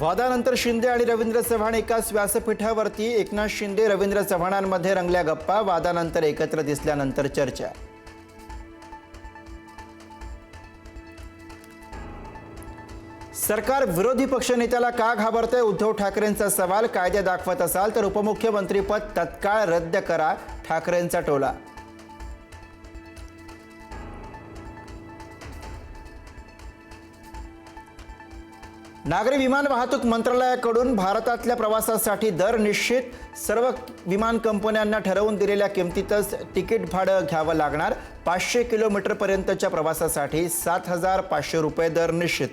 वादानंतर शिंदे आणि रवींद्र चव्हाण एकाच व्यासपीठावरती. एकनाथ शिंदे रवींद्र चव्हाणांमध्ये रंगल्या गप्पा. वादानंतर एकत्र दिसल्यानंतर चर्चा. सरकार विरोधी पक्षनेत्याला का घाबरतंय? उद्धव ठाकरेंचा सवाल. कायदे दाखवत असाल तर उपमुख्यमंत्रीपद तत्काळ रद्द करा, ठाकरेंचा टोला. नागरी विमान वाहतूक मंत्रालयाकडून भारतातल्या प्रवासासाठी दर निश्चित. सर्व विमान कंपन्यांना ठरवून दिलेल्या किमतीतच तिकीट भाडं घ्यावं लागणार. 500 किलोमीटरपर्यंतच्या प्रवासासाठी 7,500 रुपये दर निश्चित.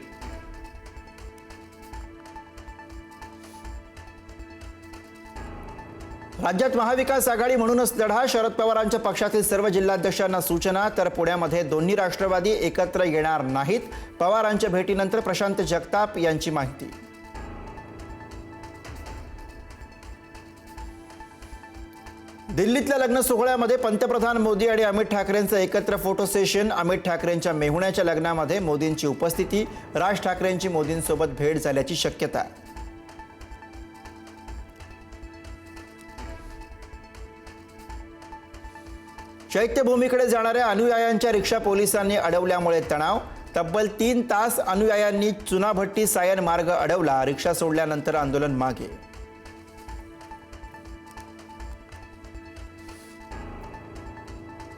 राज्यात महाविकास आघाडी म्हणूनच लढा. शरद पवारांच्या पक्षातील सर्व जिल्हाध्यक्षांना सूचना. तर पुण्यामध्ये दोन्ही राष्ट्रवादी एकत्र येणार नाहीत. पवारांच्या भेटीनंतर प्रशांत जगताप यांची माहिती. दिल्लीतल्या लग्न सोहळ्यामध्ये पंतप्रधान मोदी आणि अमित ठाकरेंचं एकत्र फोटो सेशन. अमित ठाकरेंच्या मेहुण्याच्या लग्नामध्ये मोदींची उपस्थिती. राज ठाकरेंची मोदींसोबत भेट झाल्याची शक्यता. चैत्यभूमीकडे जाणाऱ्या अनुयायांच्या रिक्षा पोलिसांनी अडवल्यामुळे तणाव. तब्बल 3 तास अनुयायांनी चुनाभट्टी सायन मार्ग अडवला. रिक्षा सोडल्यानंतर आंदोलन मागे.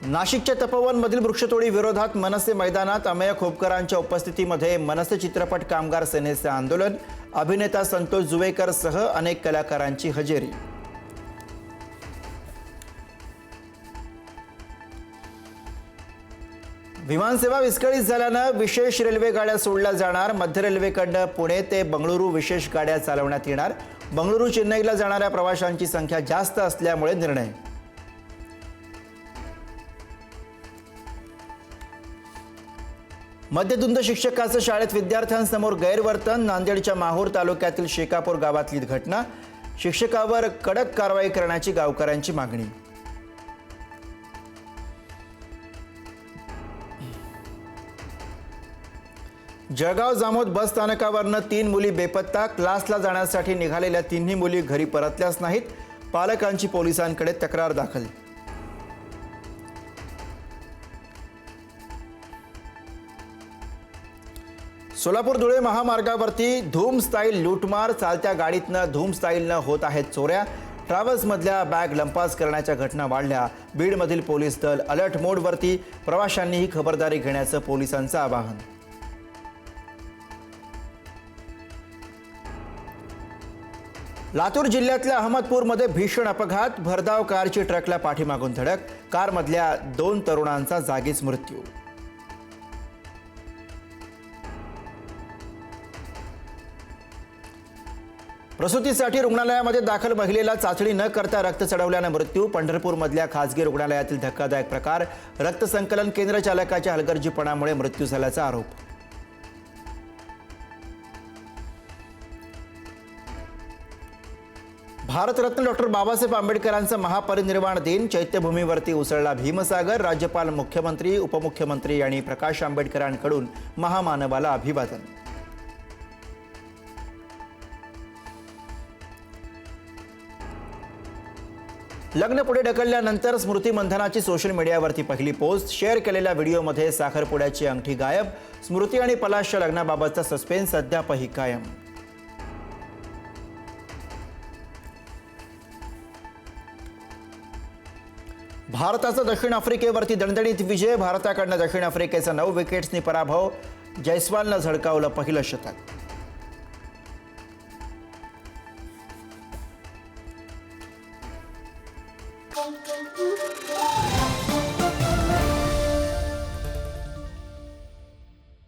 नाशिकच्या तपोवनमधील वृक्षतोडी विरोधात मनसे मैदानात. अमेय खोपकरांच्या उपस्थितीमध्ये मनसे चित्रपट कामगार सेनेचे आंदोलन. अभिनेता संतोष जुवेकर सह अनेक कलाकारांची हजेरी. विमानसेवा विस्कळीत झाल्यानं विशेष रेल्वे गाड्या सोडल्या जाणार. मध्य रेल्वेकडनं पुणे ते बंगळुरू विशेष गाड्या चालवण्यात येणार. बंगळुरू चेन्नईला जाणाऱ्या प्रवाशांची संख्या जास्त असल्यामुळे निर्णय. मद्यधुंद शिक्षकाचं शाळेत विद्यार्थ्यांसमोर गैरवर्तन. नांदेडच्या माहूर तालुक्यातील शेकापूर गावातली घटना. शिक्षकावर कडक कारवाई करण्याची गावकऱ्यांची मागणी. जळगाव जामोद बस स्थानकावरनं 3 मुली बेपत्ता. क्लासला जाण्यासाठी निघालेल्या 3ही मुली घरी परतल्याच नाहीत. पालकांची पोलिसांकडे तक्रार दाखल. सोलापूर धुळे महामार्गावरती धूम स्टाईल लूटमार. चालत्या गाडीतनं धूम स्टाईलनं होत आहेत चोऱ्या. ट्रॅव्हल्समधल्या बॅग लंपास करण्याच्या घटना वाढल्या. बीडमधील पोलीस दल अलर्ट मोडवरती. प्रवाशांनीही खबरदारी घेण्याचं पोलिसांचं आवाहन. लातूर जिल्ह्यातल्या अहमदपूरमध्ये भीषण अपघात. भरधाव कारची ट्रकला पाठीमागून धडक. कारमधल्या 2 तरुणांचा जागीच मृत्यू. प्रसूतीसाठी रुग्णालयामध्ये दाखल महिलेला चाचणी न करता रक्त चढवल्यानं मृत्यू. पंढरपूरमधल्या खासगी रुग्णालयातील धक्कादायक प्रकार. रक्त संकलन केंद्र चालकाच्या हलगर्जीपणामुळे मृत्यू झाल्याचा आरोप. भारतरत्न डॉक्टर बाबासाहेब आंबेडकरांचा महापरिनिर्वाण दिन. चैत्यभूमीवरती उसळला भीमसागर. राज्यपाल, मुख्यमंत्री, उपमुख्यमंत्री आणि प्रकाश आंबेडकरांकडून महामानवाला अभिवादन. लग्न पुढे ढकलल्यानंतर स्मृती मंधनाची सोशल मीडियावरती पहिली पोस्ट. शेअर केलेल्या व्हिडिओमध्ये साखरपुड्याची अंगठी गायब. स्मृती आणि पलाशच्या लग्नाबाबतचा सस्पेन्स अद्यापही कायम. भारताचा दक्षिण आफ्रिकेवरती दणदणीत विजय. भारताकडनं दक्षिण आफ्रिकेचा 9 विकेट्सनी पराभव. जयस्वालनं झळकावलं पहिलं शतक. Thank you.